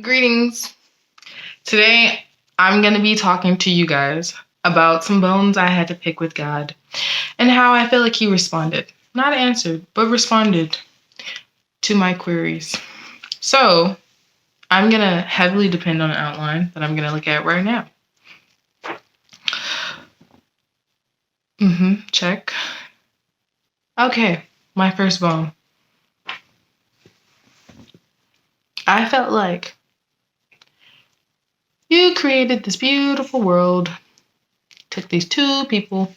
Greetings. Today, I'm going to be talking to you guys about some bones I had to pick with God and how I feel like He responded. Not answered, but responded to my queries. So, I'm going to heavily depend on an outline that I'm going to look at right now. Check. Okay, my first bone. I felt like you created this beautiful world, took these two people,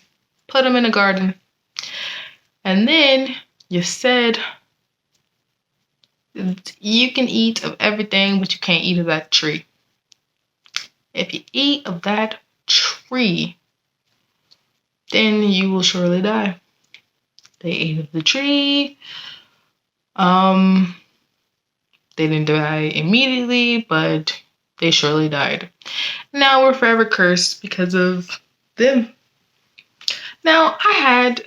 put them in a garden, and then you said you can eat of everything, but you can't eat of that tree. If you eat of that tree, then you will surely die. They ate of the tree. They didn't die immediately, but they surely died. Now we're forever cursed because of them. Now, I had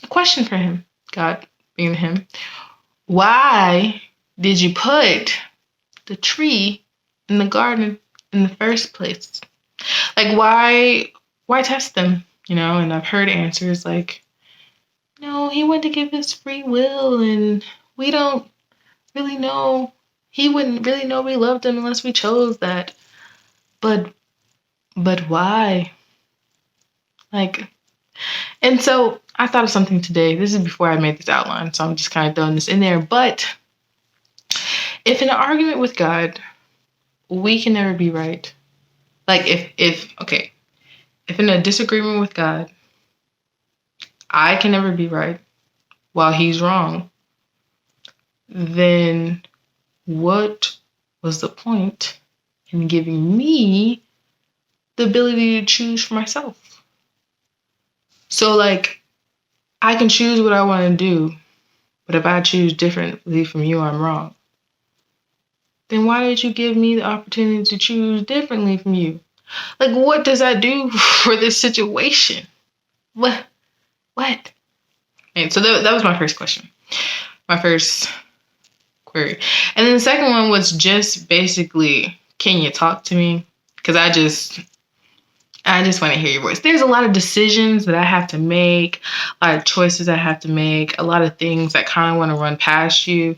a question for him, God being him. Why did you put the tree in the garden in the first place? Like, why test them? And I've heard answers like, no, He wanted to give us free will, and we don't really know. He wouldn't really know we loved Him unless we chose that. But why? And so I thought of something today. This is before I made this outline, so I'm just kind of throwing this in there. But if in an argument with God, we can never be right. Like if in a disagreement with God, I can never be right while He's wrong, then what was the point in giving me the ability to choose for myself? So I can choose what I want to do, but if I choose differently from you, I'm wrong. Then why did you give me the opportunity to choose differently from you? What does that do for this situation? What? And so that was my first question. My first query. And then the second one was just basically, can you talk to me? Because I just want to hear your voice. There's a lot of decisions that I have to make, a lot of choices I have to make, a lot of things that kind of want to run past you.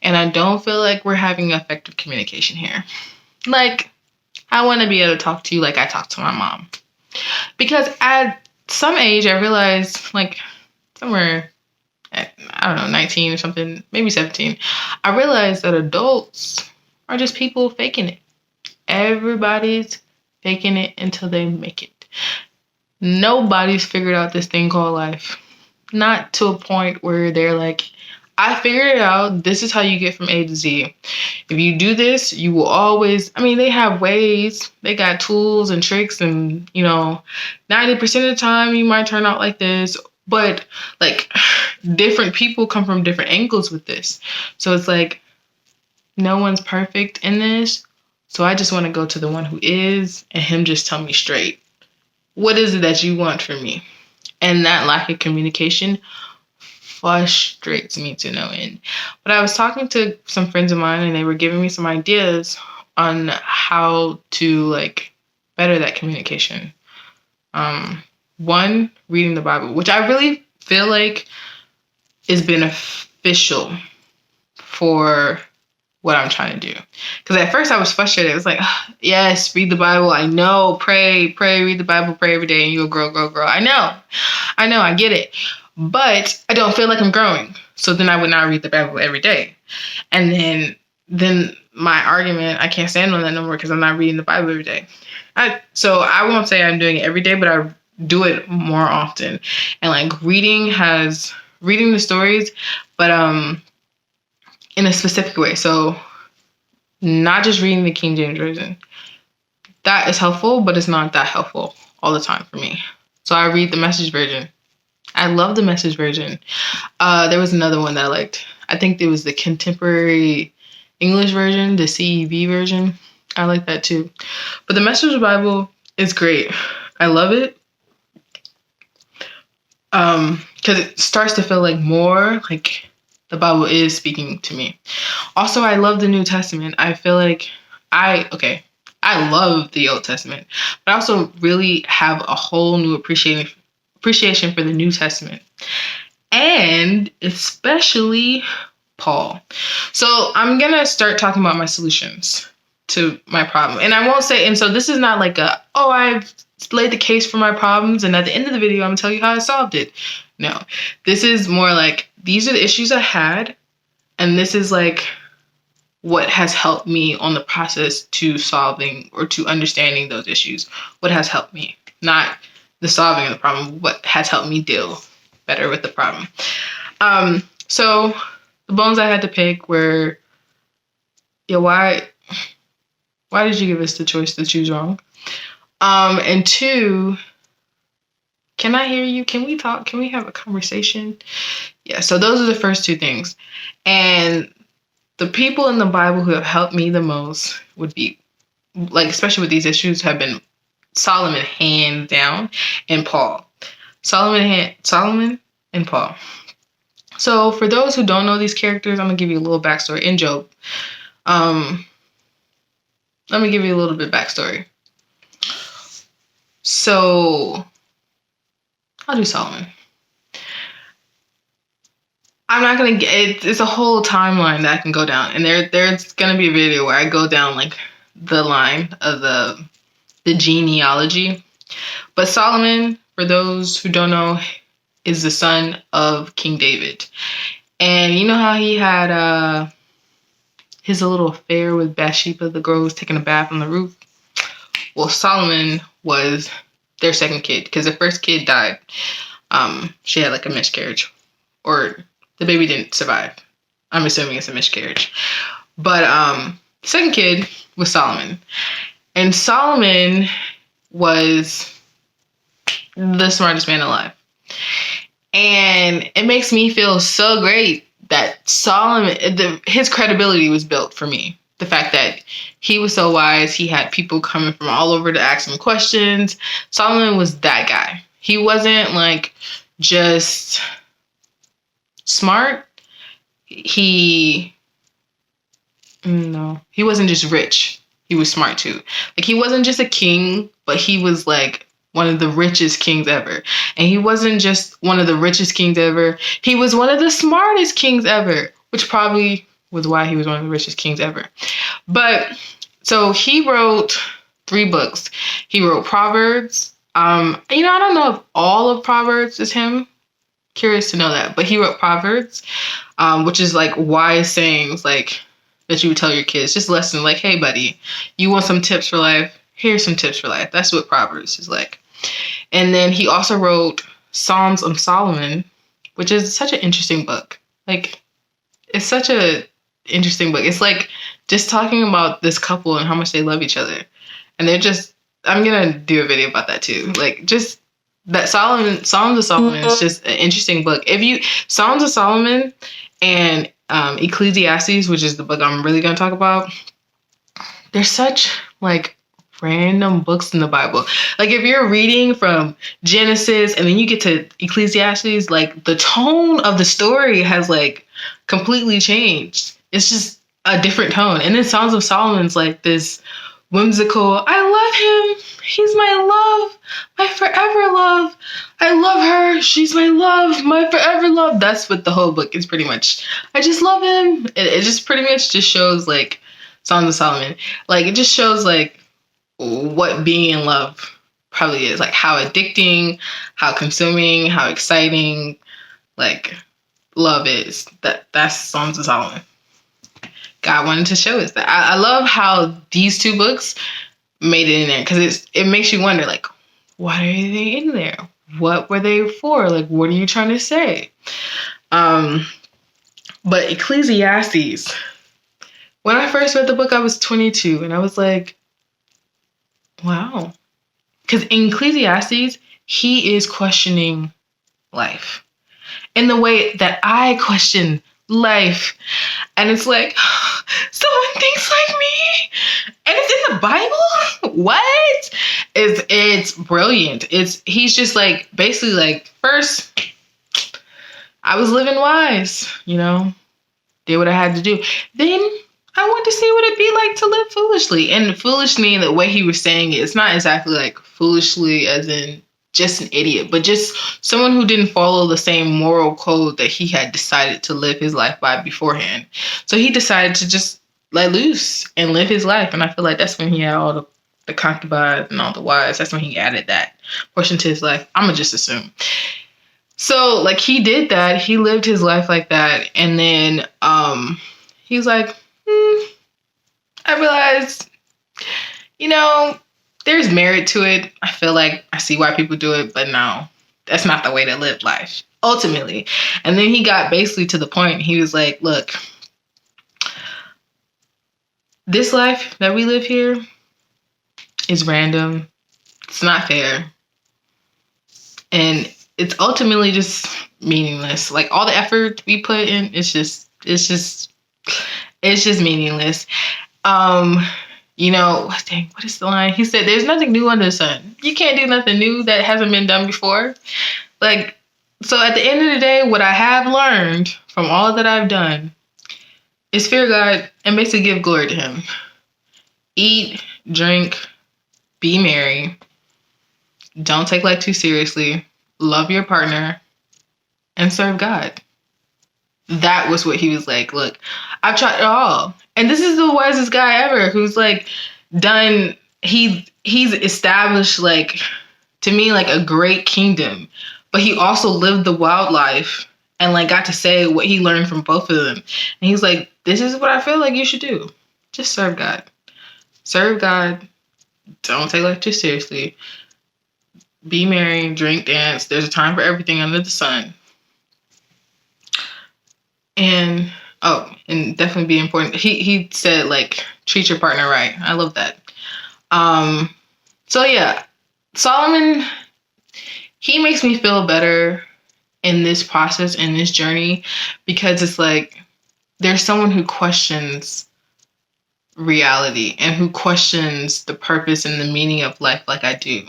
And I don't feel like we're having effective communication here. I want to be able to talk to you like I talk to my mom. Because at some age, I realized, somewhere at, 19 or something, maybe 17, I realized that adults are just people faking it. Everybody's faking it until they make it. Nobody's figured out this thing called life. Not to a point where they're like, I figured it out. This is how you get from A to Z. If you do this, you will always, they have ways. They got tools and tricks, and 90% of the time you might turn out like this. But different people come from different angles with this. So it's no one's perfect in this. So I just want to go to the one who is, and Him just tell me straight, what is it that you want from me? And that lack of communication frustrates me to no end. But I was talking to some friends of mine, and they were giving me some ideas on how to better that communication. One, reading the Bible, which I really feel like is beneficial for what I'm trying to do. Because at first I was frustrated. It was yes, read the Bible. I know, pray, read the Bible, pray every day, and you'll grow. I know, I get it. But I don't feel like I'm growing. So then I would not read the Bible every day. And then my argument, I can't stand on that no more because I'm not reading the Bible every day. So I won't say I'm doing it every day, but I do it more often. And reading the stories, but in a specific way. So not just reading the King James Version. That is helpful, but it's not that helpful all the time for me. So I read the Message Version. I love the Message Version. There was another one that I liked. I think it was the Contemporary English Version, the CEV version. I like that too. But the Message Bible is great. I love it. Because it starts to feel more like the Bible is speaking to me. Also, I love the New Testament. I feel like I love the Old Testament, but I also really have a whole new appreciation for the New Testament, and especially Paul. So I'm gonna start talking about my solutions to my problem, and I won't say. And so this is not like I've laid the case for my problems, and at the end of the video, I'm gonna tell you how I solved it. No, this is more like these are the issues I had, and this is like what has helped me on the process to solving or to understanding those issues. What has helped me, not the solving of the problem, what has helped me deal better with the problem. So the bones I had to pick were, why did you give us the choice to choose wrong? And two, can I hear you? Can we talk? Can we have a conversation? Yeah, so those are the first two things. And the people in the Bible who have helped me the most would be, like, especially with these issues, have been Solomon, hands down, and Paul. Solomon and Paul. So for those who don't know these characters, I'm going to give you a little backstory. In Job, let me give you a little bit of backstory. So I'll do Solomon. I'm not going to get it's a whole timeline that I can go down. And there's going to be a video where I go down like the line of the genealogy. But Solomon, for those who don't know, is the son of King David. And you know how he had his little affair with Bathsheba, the girl who was taking a bath on the roof? Well, Solomon was their second kid, because the first kid died. She had like a miscarriage, or the baby didn't survive. I'm assuming it's a miscarriage. But the second kid was Solomon. And Solomon was the smartest man alive. And it makes me feel so great that Solomon, his credibility was built for me. The fact that he was so wise, he had people coming from all over to ask him questions. Solomon was that guy. He wasn't like just smart. He wasn't just rich. He was smart too. Like, he wasn't just a king, but he was like one of the richest kings ever. And he wasn't just one of the richest kings ever. He was one of the smartest kings ever, which probably was why he was one of the richest kings ever. But so he wrote 3 books. He wrote Proverbs. I don't know if all of Proverbs is him. Curious to know that. But he wrote Proverbs, which is like wise sayings, like that you would tell your kids. Just lesson like, hey, buddy, you want some tips for life? Here's some tips for life. That's what Proverbs is like. And then he also wrote Songs of Solomon, which is such an interesting book. Like, it's such a interesting book. It's like just talking about this couple and how much they love each other. And I'm going to do a video about that too. Like, just that Songs of Solomon is just an interesting book. Songs of Solomon and Ecclesiastes, which is the book I'm really going to talk about, they're such like random books in the Bible. Like, if you're reading from Genesis and then you get to Ecclesiastes, like the tone of the story has like completely changed. It's just a different tone. And then Songs of Solomon's like this whimsical, I love him. He's my love, my forever love. I love her. She's my love, my forever love. That's what the whole book is pretty much. I just love him. It just pretty much just shows like Songs of Solomon. Like, it just shows like what being in love probably is. Like, how addicting, how consuming, how exciting, like, love is. That's Songs of Solomon. God wanted to show us that. I love how these 2 books made it in there, because it makes you wonder, like, why are they in there? What were they for? Like, what are you trying to say? But Ecclesiastes, when I first read the book, I was 22, and I was like, wow. Because in Ecclesiastes, he is questioning life in the way that I question life. And it's like, someone thinks like me, and it's in the Bible? What? It's brilliant. He's just like, basically like, first, I was living wise, did what I had to do. Then I want to see what it'd be like to live foolishly. And foolishly, in the way he was saying it, it's not exactly like foolishly as in just an idiot, but just someone who didn't follow the same moral code that he had decided to live his life by beforehand. So he decided to just let loose and live his life. And I feel like that's when he had all the concubines and all the wives. That's when he added that portion to his life. I'm going to just assume. So, like, he did that. He lived his life like that. And then he was like, I realized, there's merit to it. I feel like I see why people do it, but no, that's not the way to live life, ultimately. And then he got basically to the point. He was like, look, this life that we live here is random. It's not fair. And it's ultimately just meaningless. Like, all the effort we put in, it's just meaningless. What is the line? He said, there's nothing new under the sun. You can't do nothing new that hasn't been done before. Like, so at the end of the day, what I have learned from all that I've done is fear God and basically give glory to him. Eat, drink, be merry. Don't take life too seriously. Love your partner and serve God. That was what he was like, look, I've tried it all. And this is the wisest guy ever who's like done, he's established, like, to me, like a great kingdom, but he also lived the wild life and like got to say what he learned from both of them. And he's like, this is what I feel like you should do. Just serve God. Serve God. Don't take life too seriously. Be merry, drink, dance. There's a time for everything under the sun. And definitely be important. He said, like, treat your partner right. I love that. So yeah, Solomon, he makes me feel better in this process, in this journey, because it's like there's someone who questions reality and who questions the purpose and the meaning of life like I do.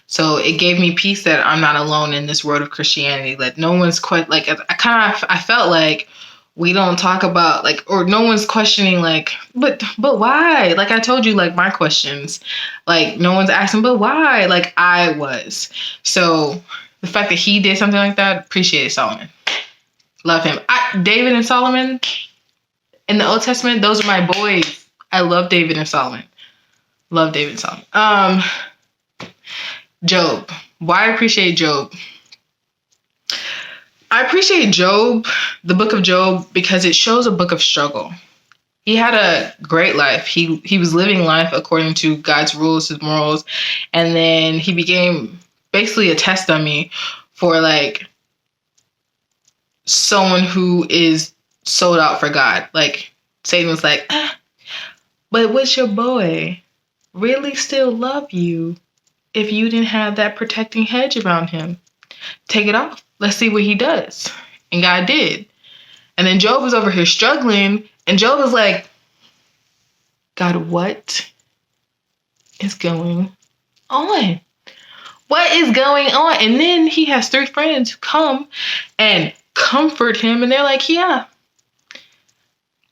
So it gave me peace that I'm not alone in this world of Christianity. Like, no one's quite like, I felt like we don't talk about, like, or no one's questioning, like, but why? Like, I told you, like, my questions, like, no one's asking, but why? Like, I was. So the fact that he did something like that, appreciate Solomon. Love him. David and Solomon in the Old Testament, those are my boys. I love David and Solomon. Love David and Solomon. Job. Why I appreciate Job? I appreciate Job, the book of Job, because it shows a book of struggle. He had a great life. He was living life according to God's rules, his morals, and then he became basically a test dummy for, like, someone who is sold out for God. Like, Satan was like, but would your boy really still love you if you didn't have that protecting hedge around him? Take it off. Let's see what he does. And God did. And then Job was over here struggling. And Job was like, God, what is going on? What is going on? And then he has 3 friends who come and comfort him. And they're like, yeah,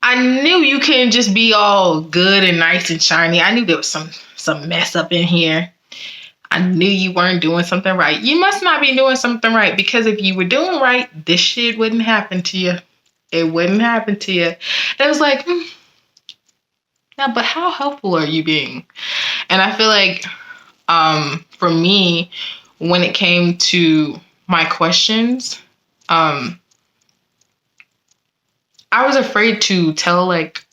I knew you couldn't just be all good and nice and shiny. I knew there was some mess up in here. I knew you weren't doing something right. You must not be doing something right, because if you were doing right, this shit wouldn't happen to you. It wouldn't happen to you. And it was like, now, but how helpful are you being? And I feel like for me, when it came to my questions, I was afraid to tell, like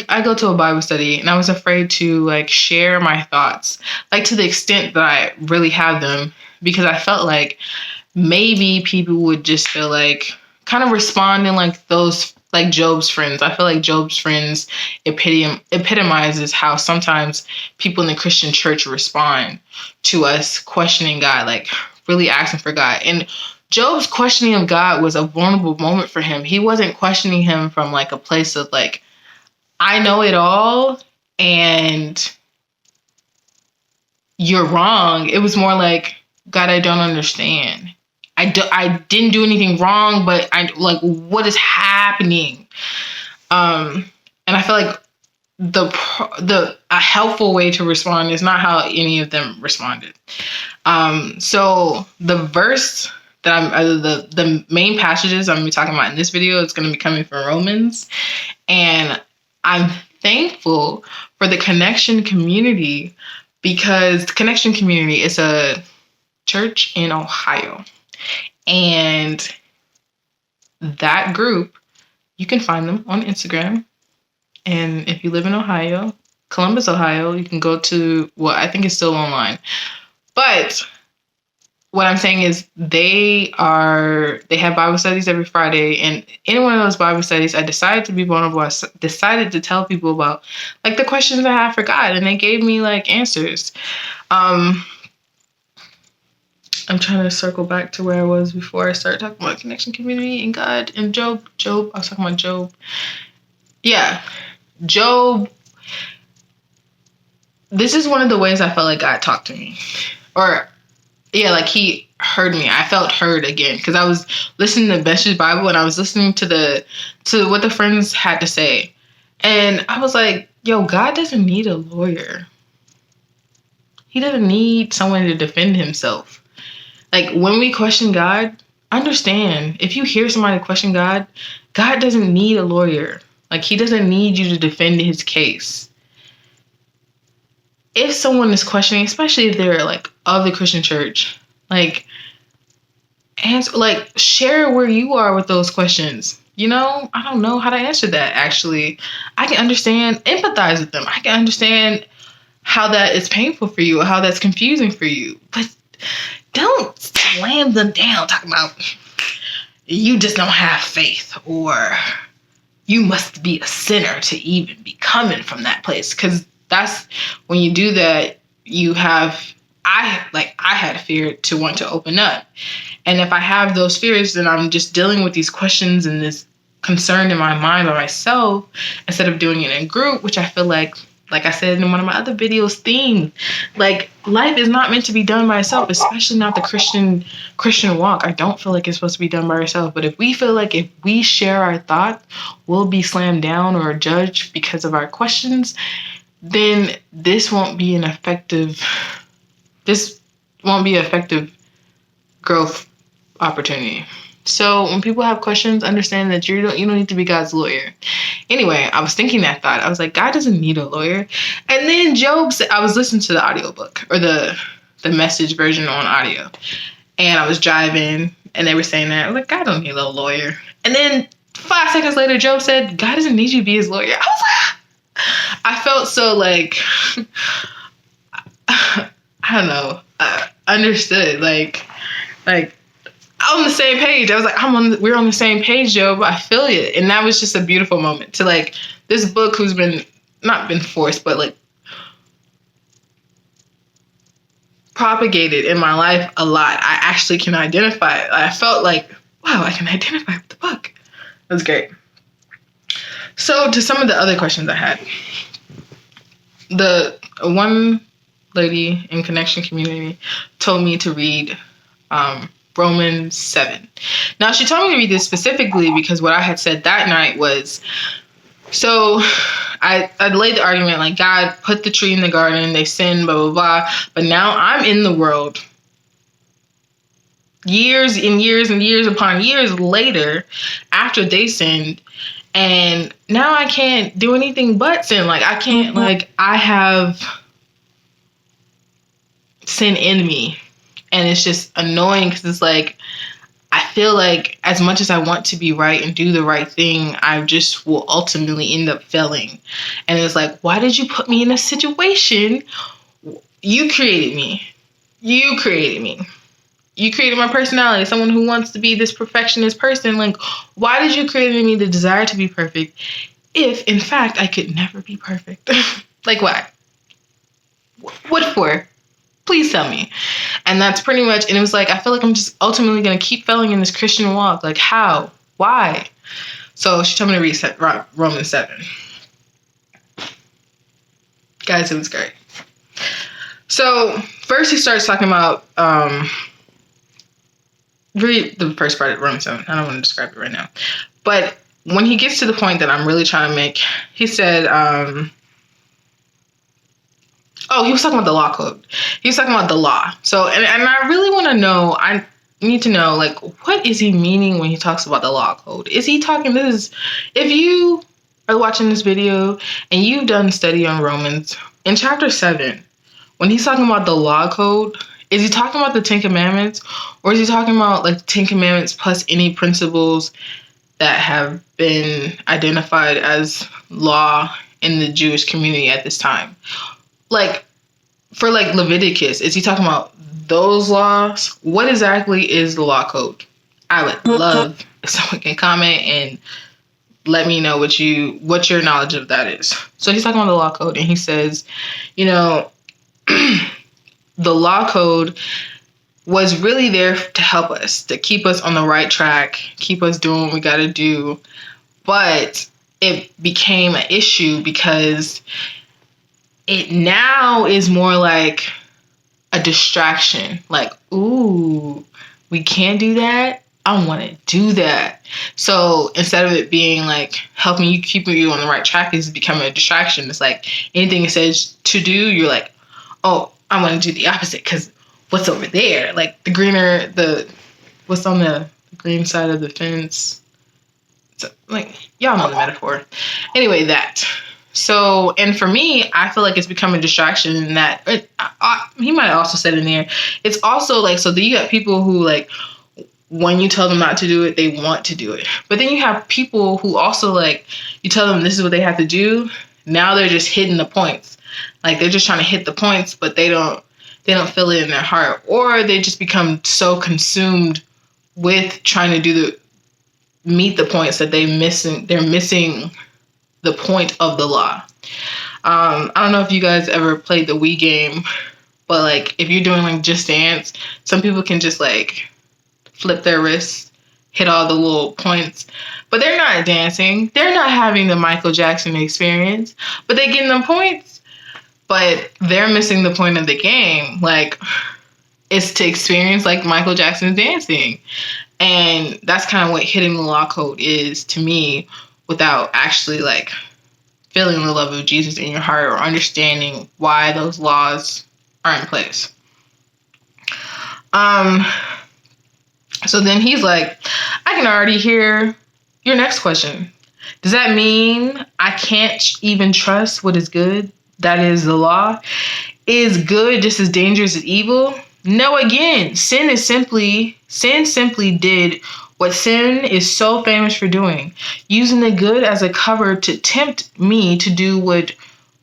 I go to a Bible study and I was afraid to, like, share my thoughts, like, to the extent that I really have them, because I felt like maybe people would just feel like kind of responding like those, like Job's friends. I feel like Job's friends epitomizes how sometimes people in the Christian church respond to us questioning God, like really asking for God. And Job's questioning of God was a vulnerable moment for him. He wasn't questioning him from, like, a place of, like, I know it all and you're wrong. It was more like, God, I don't understand. I didn't do anything wrong, but I like, what is happening? And I feel like a helpful way to respond is not how any of them responded. So the verse that the main passages I'm gonna be talking about in this video is going to be coming from Romans, and I'm thankful for the Connection community, because the Connection community is a church in Ohio, and that group, you can find them on Instagram. And if you live in Ohio, Columbus, Ohio, you can go to, well, I think it's still online. But what I'm saying is they have Bible studies every Friday. And in one of those Bible studies, I decided to be vulnerable. I decided to tell people about like the questions I have for God. And they gave me like answers. I'm trying to circle back to where I was before I started talking about Connection community and God and Job. I was talking about Job. Yeah. Job, this is one of the ways I felt like God talked to me. Or, yeah, like he heard me. I felt heard again, because I was listening to Message Bible, and I was listening to what the friends had to say. And I was like, yo, God doesn't need a lawyer. He doesn't need someone to defend himself. Like, when we question God, understand, if you hear somebody question God, God doesn't need a lawyer. Like, he doesn't need you to defend his case. If someone is questioning, especially if they're like of the Christian church, like, answer, like, share where you are with those questions. You know, I don't know how to answer that, actually. I can empathize with them. I can understand how that is painful for you, or how that's confusing for you. But don't slam them down talking about you just don't have faith, or you must be a sinner to even be coming from that place. Because that's when you do that, I had fear to want to open up. And if I have those fears, then I'm just dealing with these questions and this concern in my mind by myself, instead of doing it in group, which I feel like I said in one of my other videos, like, life is not meant to be done by itself, especially not the Christian walk. I don't feel like it's supposed to be done by ourselves. But if we feel like if we share our thoughts, we'll be slammed down or judged because of our questions, then this won't be an effective growth opportunity. So when people have questions, understand that you don't need to be God's lawyer. Anyway, I was thinking that thought. I was like, God doesn't need a lawyer. And then Job said, I was listening to the audiobook, or the message version on audio. And I was driving, and they were saying that. I was like, God don't need a lawyer. And then 5 seconds later, Job said, God doesn't need you to be his lawyer. I was like, I felt so like, I don't know, understood. Like, on the same page. I was like, we're on the same page, Job. I feel it. And that was just a beautiful moment to, like, this book who's not been forced, but like propagated in my life a lot. I actually can identify it. I felt like, wow, I can identify with the book. It was great. So to some of the other questions I had, the one lady in Connection community told me to read Romans 7. Now, she told me to read this specifically because what I had said that night was, so I laid the argument like, God put the tree in the garden, they sinned, blah, blah, blah. But now I'm in the world years and years and years upon years later after they sinned. And now I can't do anything but sin. Like, I can't, like, I have sin in me. And it's just annoying because it's like, I feel like as much as I want to be right and do the right thing, I just will ultimately end up failing. And it's like, why did you put me in a situation? You created me. You created me. You created my personality, someone who wants to be this perfectionist person. Like, why did you create in me the desire to be perfect if, in fact, I could never be perfect? Like, why? What for? Please tell me. And that's pretty much, and it was like, I feel like I'm just ultimately going to keep failing in this Christian walk. Like, how? Why? So she told me to read Romans 7. Guys, it was great. So first he starts talking about read the first part of Romans 7. I don't want to describe it right now. But when he gets to the point that I'm really trying to make, he said, he was talking about the law code. He was talking about the law. So, and I really want to know, I need to know, like, what is he meaning when he talks about the law code? Is he talking, if you are watching this video and you've done study on Romans, in chapter 7, when he's talking about the law code, is he talking about the 10 Commandments? Or is he talking about, like, 10 Commandments plus any principles that have been identified as law in the Jewish community at this time? Like, for like Leviticus, is he talking about those laws? What exactly is the law code? I would love if someone can comment and let me know what your knowledge of that is. So he's talking about the law code, and he says, the law code was really there to help us, to keep us on the right track, keep us doing what we got to do. But it became an issue because it now is more like a distraction. Like, ooh, we can't do that. I want to do that. So instead of it being like helping you, keeping you on the right track, it's becoming a distraction. It's like anything it says to do, you're like, oh, I want to do the opposite because what's over there? Like what's on the green side of the fence? So, like, y'all know the metaphor. Anyway, that. So, and for me, I feel like it's become a distraction in that he might have also said in there, it's also like, so you got people who, like, when you tell them not to do it, they want to do it. But then you have people who also, like, you tell them this is what they have to do. Now they're just hitting the points. Like, they're just trying to hit the points, but they don't feel it in their heart. Or they just become so consumed with trying to meet the points that they're missing the point of the law. I don't know if you guys ever played the Wii game, but like if you're doing like Just Dance, some people can just like flip their wrists, hit all the little points, but they're not dancing. They're not having the Michael Jackson experience, but they're getting them points, but they're missing the point of the game. Like, it's to experience like Michael Jackson's dancing. And that's kind of what hitting the law code is to me, without actually like feeling the love of Jesus in your heart or understanding why those laws are in place. So then he's like, I can already hear your next question. Does that mean I can't even trust what is good? That is the law. Is good just as dangerous as evil? No, again, sin simply did what sin is so famous for doing, using the good as a cover to tempt me to do what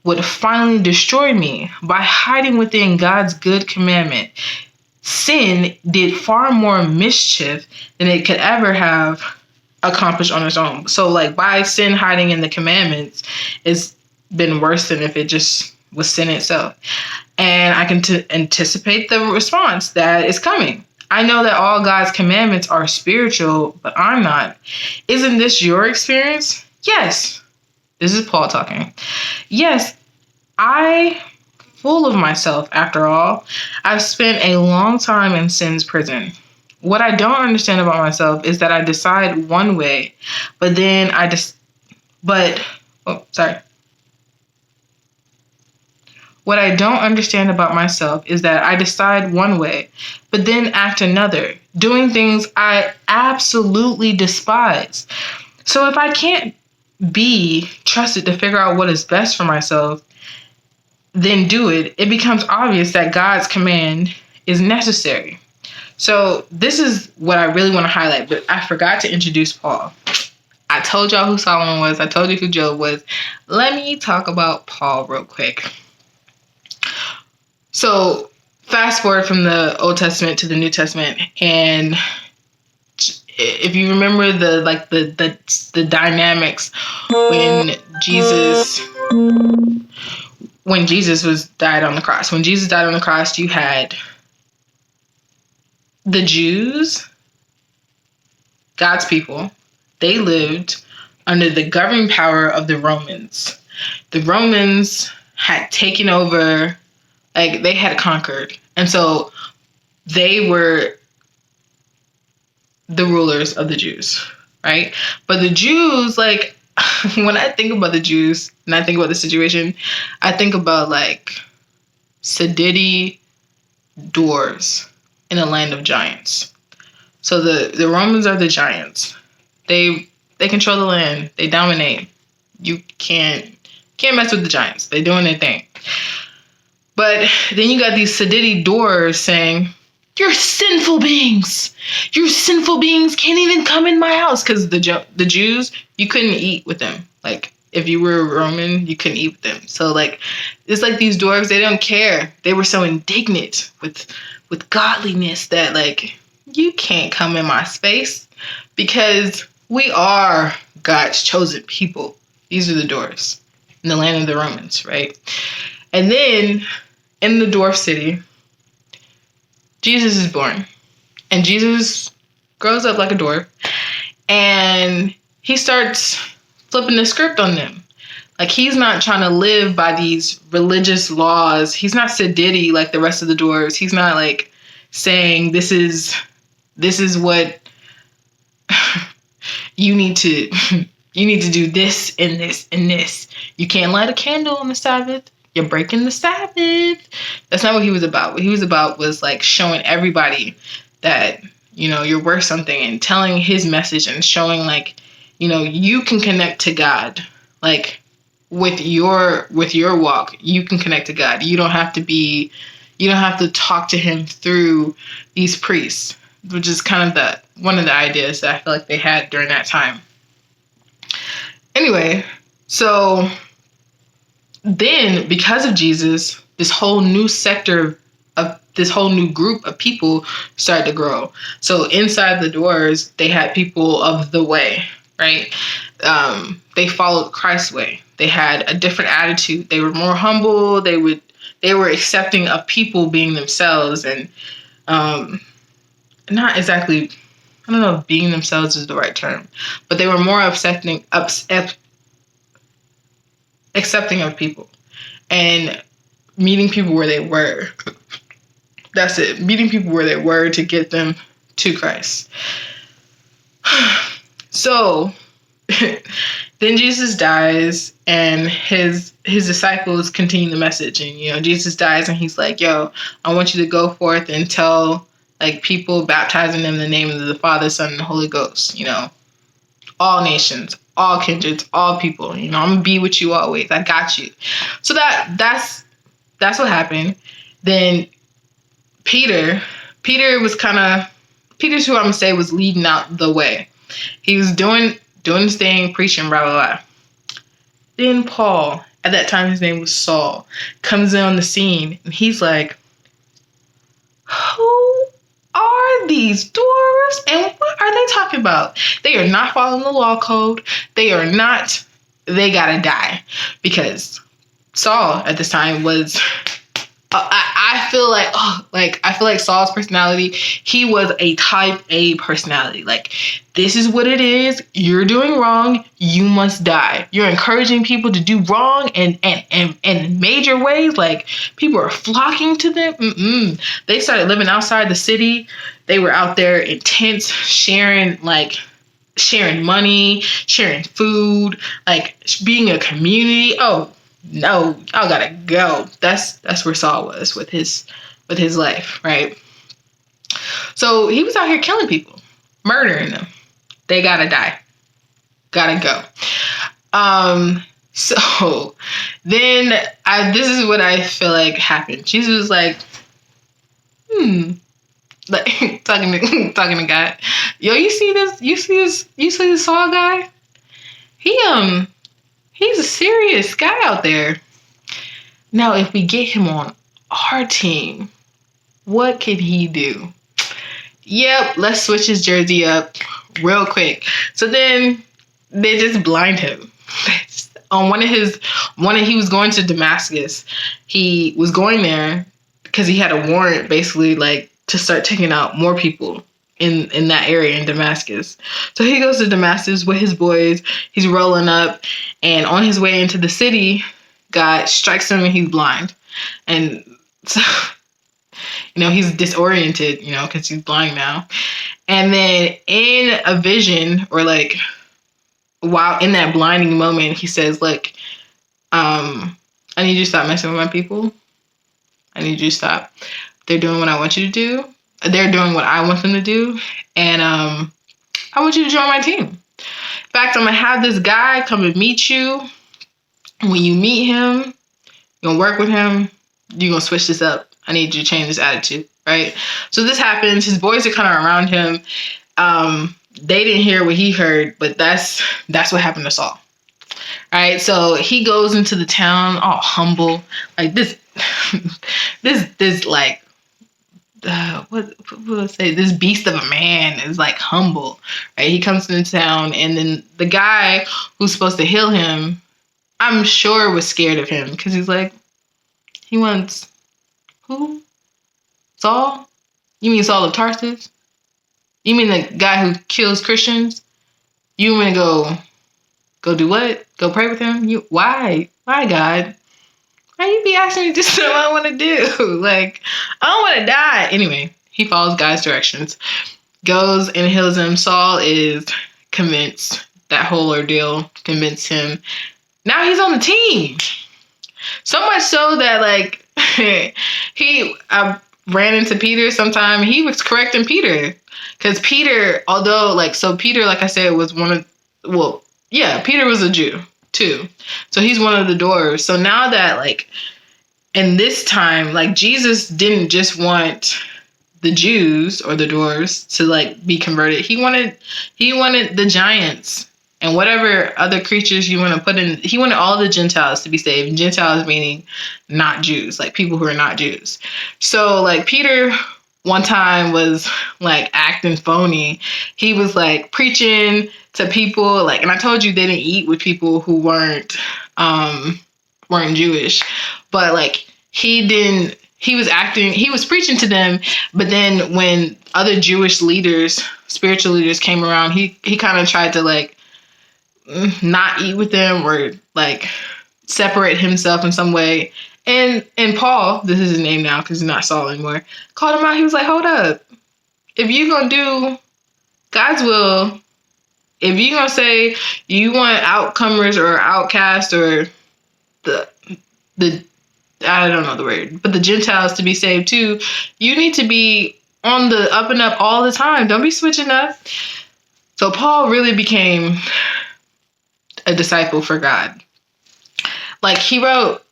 would finally destroy me by hiding within God's good commandment. Sin did far more mischief than it could ever have accomplished on its own. So like by sin hiding in the commandments, it's been worse than if it just was sin itself. And I can anticipate the response that is coming. I know that all God's commandments are spiritual, but I'm not. Isn't this your experience? Yes. This is Paul talking. Yes, full of myself, after all. I've spent a long time in sin's prison. What I don't understand about myself is that I decide one way, but then What I don't understand about myself is that I decide one way, but then act another, doing things I absolutely despise. So if I can't be trusted to figure out what is best for myself, then do it, it becomes obvious that God's command is necessary. So this is what I really want to highlight, but I forgot to introduce Paul. I told y'all who Solomon was. I told you who Job was. Let me talk about Paul real quick. So fast forward from the Old Testament to the New Testament, and if you remember the dynamics when Jesus died on the cross. When Jesus died on the cross, you had the Jews, God's people. They lived under the governing power of the Romans. The Romans had taken over. Like, they had conquered. And so they were the rulers of the Jews, right? But the Jews, like, when I think about the Jews and I think about the situation, I think about like sedity dwarves in a land of giants. So the Romans are the giants. They control the land. They dominate. You can't mess with the giants. They're doing their thing. But then you got these sedity dwarves saying, "You're sinful beings. You're sinful beings can't even come in my house." Because the Jews, you couldn't eat with them. Like, if you were a Roman, you couldn't eat with them. So, like, it's like these dwarves, they don't care. They were so indignant with godliness that, like, you can't come in my space because we are God's chosen people. These are the dwarves in the land of the Romans, right? And then in the dwarf city, Jesus is born. And Jesus grows up like a dwarf. And he starts flipping the script on them. Like, he's not trying to live by these religious laws. He's not sedity like the rest of the dwarves. He's not like saying this is what you need to do this and this and this. You can't light a candle on the Sabbath. You're breaking the Sabbath. That's not what he was about. What he was about was like showing everybody that, you know, you're worth something, and telling his message and showing like, you know, you can connect to God. Like, with your walk, you can connect to God. You don't have to talk to him through these priests, which is kind of one of the ideas that I feel like they had during that time. Anyway, so then, because of Jesus, this whole new sector of this whole new group of people started to grow. So inside the doors, they had people of the way, right? They followed Christ's way. They had a different attitude. They were more humble. They were accepting of people being themselves, and not exactly, I don't know if being themselves is the right term, but they were more accepting of people and meeting people where they were. That's it. Meeting people where they were to get them to Christ. So then Jesus dies, and his disciples continue the message. And, you know, Jesus dies, and he's like, "Yo, I want you to go forth and tell, like, people, baptizing them in the name of the Father, Son, and the Holy Ghost. You know, all nations, all kindreds, all people. You know, I'm gonna be with you always. I got you." So that's what happened. Then Peter's who I'm gonna say was leading out the way. He was doing his thing, preaching, blah, blah, blah. Then Paul, at that time his name was Saul, comes in on the scene, and he's like, "Who are these dwarves, and what are they talking about? They are not following the law code. They gotta die." Because Saul at this time was, I feel like Saul's personality, he was a type A personality. Like, this is what it is. You're doing wrong. You must die. You're encouraging people to do wrong and in major ways. Like, people are flocking to them. They started living outside the city. They were out there in tents, sharing money, sharing food, like being a community. Oh, no, y'all gotta go. That's where Saul was with his life, right? So he was out here killing people, murdering them. They gotta die. Gotta go. So then this is what I feel like happened. Jesus was like, like talking to God. "Yo, you see this Saul guy? He's a serious guy out there. Now, if we get him on our team, what can he do? Yep, let's switch his jersey up real quick." So then they just blind him. On he was going to Damascus. He was going there because he had a warrant, basically, like, to start taking out more people in that area in Damascus. So he goes to Damascus with his boys. He's rolling up, and on his way into the city, God strikes him and he's blind. And so, he's disoriented, because he's blind now. And then in a vision, or like while in that blinding moment, he says, look, I need you to stop messing with my people. I need you to stop. They're doing what I want you to do. They're doing what I want them to do. And I want you to join my team. In fact, I'm going to have this guy come and meet you. When you meet him, you're going to work with him. You're going to switch this up. I need you to change this attitude, right? So this happens. His boys are kind of around him. They didn't hear what he heard, but that's what happened to Saul. All right, so he goes into the town all humble, like this like what would I say? This beast of a man is like humble, right? He comes into town, and then the guy who's supposed to heal him, I'm sure was scared of him because he's like, he wants who? Saul? You mean Saul of Tarsus? You mean the guy who kills Christians? You want me to go do what? Go pray with him? Why? Why, God? Why you be asking me just what I want to do? Like, I don't want to die. Anyway, he follows God's directions, goes and heals him. Saul is convinced. That whole ordeal convinced him. Now he's on the team. So much so that, like, I ran into Peter sometime. He was correcting Peter. Because Peter, although, like, so Peter, like I said, was Peter was a Jew, too. So he's one of the doors. So now that, like, in this time, like, Jesus didn't just want the Jews or the doors to, like, be converted. He wanted the giants and whatever other creatures you want to put in. He wanted all the Gentiles to be saved. And Gentiles meaning not Jews, like people who are not Jews. So, like, Peter one time was, like, acting phony. He was, like, preaching to people, like, and I told you they didn't eat with people who weren't Jewish, but, like, he was preaching to them, but then when other Jewish leaders, spiritual leaders came around, he kind of tried to, like, not eat with them or, like, separate himself in some way. And Paul, this is his name now because he's not Saul anymore, called him out. He was like, hold up. If you're going to do God's will, if you're going to say you want outcomers or outcasts or the I don't know the word, but the Gentiles to be saved too, you need to be on the up and up all the time. Don't be switching up. So Paul really became a disciple for God. Like, he wrote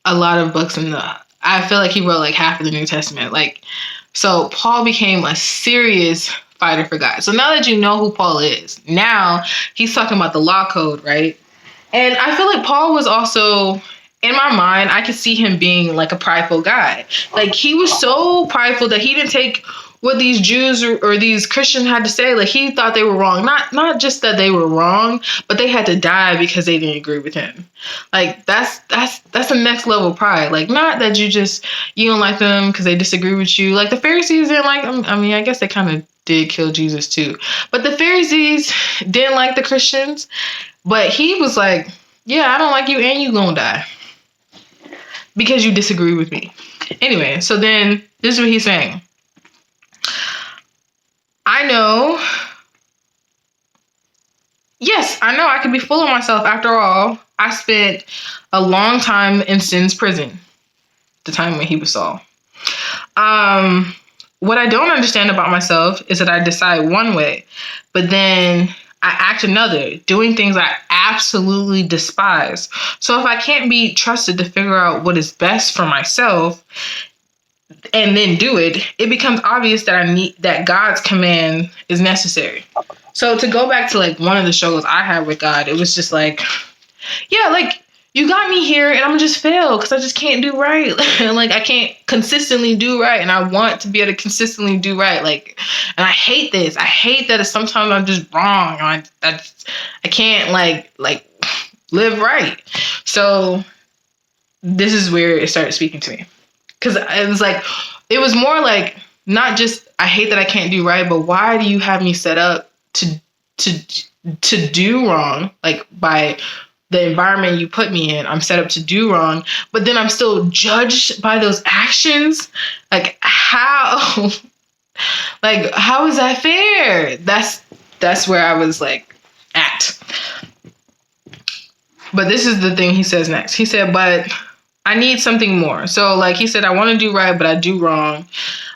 a lot of books I feel like he wrote like half of the New Testament. Like, so Paul became a serious fighter for God. So now that you know who Paul is, now he's talking about the law code, right? And I feel like Paul was also, in my mind, I could see him being like a prideful guy. Like, he was so prideful that he didn't take what these Jews or these Christians had to say. Like, he thought they were wrong. Not just that they were wrong, but they had to die because they didn't agree with him. Like, that's the next level of pride. Like, not that you don't like them because they disagree with you. Like, the Pharisees didn't like them. I mean, I guess they kind of did kill Jesus too. But the Pharisees didn't like the Christians. But he was like, yeah, I don't like you and you gonna die because you disagree with me. Anyway, so then this is what he's saying. I know I could be full of myself. After all, I spent a long time in sin's prison, the time when he was Saul. What I don't understand about myself is that I decide one way, but then I act another, doing things I absolutely despise. So if I can't be trusted to figure out what is best for myself and then do it, it becomes obvious that God's command is necessary. So to go back to like one of the struggles I had with God, it was just like, yeah, like, you got me here and I'm just fail because I just can't do right. Like, I can't consistently do right, and I want to be able to consistently do right. Like, and I hate this. I hate that sometimes I'm just wrong. I can't like live right. So this is where it started speaking to me, because it was more like, not just I hate that I can't do right, but why do you have me set up to do wrong, like by the environment you put me in, I'm set up to do wrong, but then I'm still judged by those actions. Like, how? Like, how is that fair? That's where I was like at. But this is the thing he says next. He said, but I need something more. So like he said, I want to do right, but I do wrong.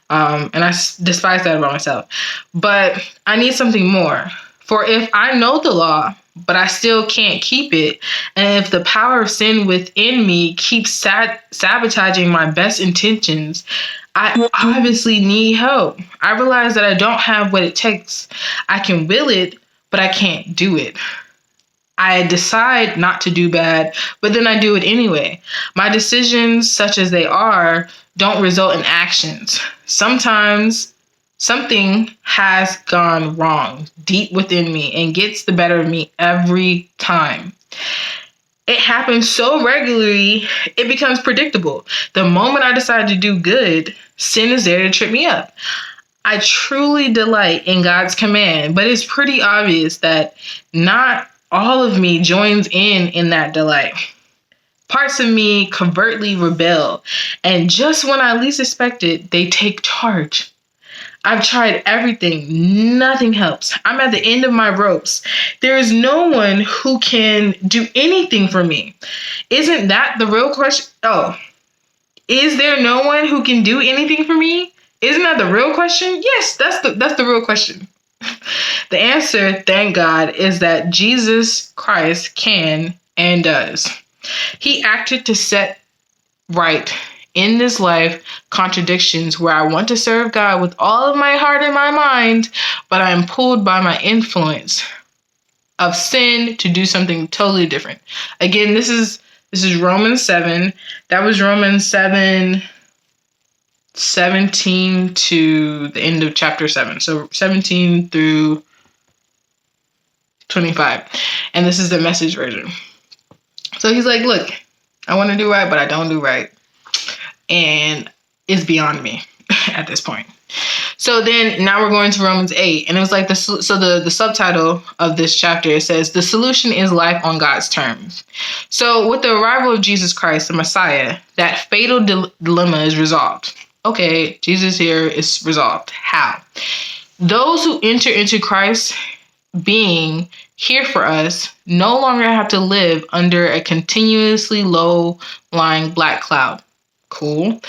And I despise that about myself. But I need something more. For if I know the law, but I still can't keep it, and if the power of sin within me keeps sabotaging my best intentions, I obviously need help. I realize that I don't have what it takes. I can will it, but I can't do it. I decide not to do bad, but then I do it anyway. My decisions, such as they are, don't result in actions. Sometimes something has gone wrong deep within me and gets the better of me every time. It happens so regularly, it becomes predictable. The moment I decide to do good, sin is there to trip me up. I truly delight in God's command, but it's pretty obvious that not all of me joins in that delight. Parts of me covertly rebel, and just when I least expect it, they take charge. I've tried everything. Nothing helps. I'm at the end of my ropes. There is no one who can do anything for me. Isn't that the real question? Oh, is there no one who can do anything for me? Isn't that the real question? Yes, that's the real question. The answer, thank God, is that Jesus Christ can and does. He acted to set right in this life contradictions where I want to serve God with all of my heart and my mind, but I am pulled by my influence of sin to do something totally different. Again, this is Romans 7. That was Romans 7:17 to the end of chapter 7. So 17 through 25. And this is the Message version. So he's like, look, I want to do right, but I don't do right. And it's beyond me at this point. So then now we're going to Romans 8. And it was like the subtitle of this chapter, it says, the solution is life on God's terms. So with the arrival of Jesus Christ, the Messiah, that fatal dilemma is resolved. Okay, Jesus here is resolved. How? Those who enter into Christ being here for us no longer have to live under a continuously low-lying black cloud. Cool.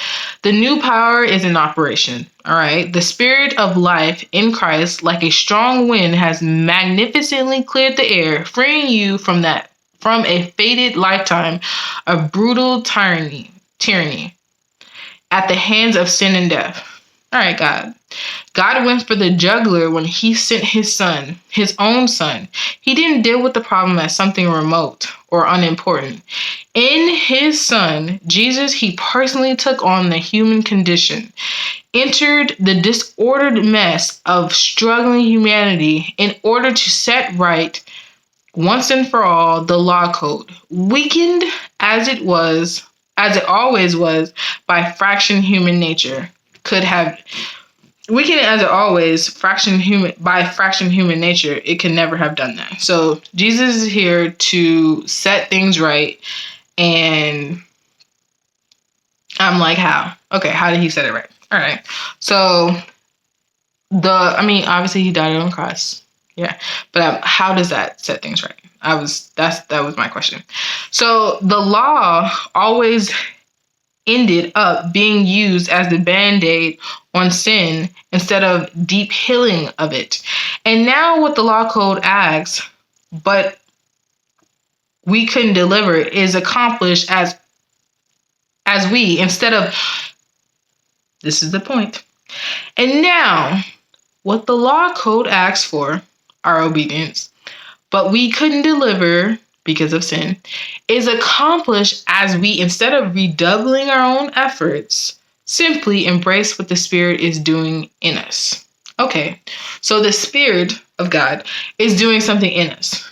The new power is in operation. All right. The spirit of life in Christ, like a strong wind, has magnificently cleared the air, freeing you from a fated lifetime of brutal tyranny at the hands of sin and death. All right, God. God went for the jugular when he sent his son, his own son. He didn't deal with the problem as something remote or unimportant. In his son, Jesus, he personally took on the human condition, entered the disordered mess of struggling humanity in order to set right once and for all the law code, weakened as it always was by fraction human nature. Weakened as it always, fraction human nature, it could never have done that. So Jesus is here to set things right, and I'm like, how? Okay, how did he set it right? All right. So obviously he died on the cross. Yeah. But how does that set things right? That was my question. So the law always ended up being used as the band-aid on sin instead of deep healing of it. And now what the law code asks, but we couldn't deliver, is accomplished as we, instead of, this is the point. And now what the law code asks for, our obedience, but we couldn't deliver because of sin, is accomplished as we, instead of redoubling our own efforts, simply embrace what the Spirit is doing in us. Okay, so the Spirit of God is doing something in us.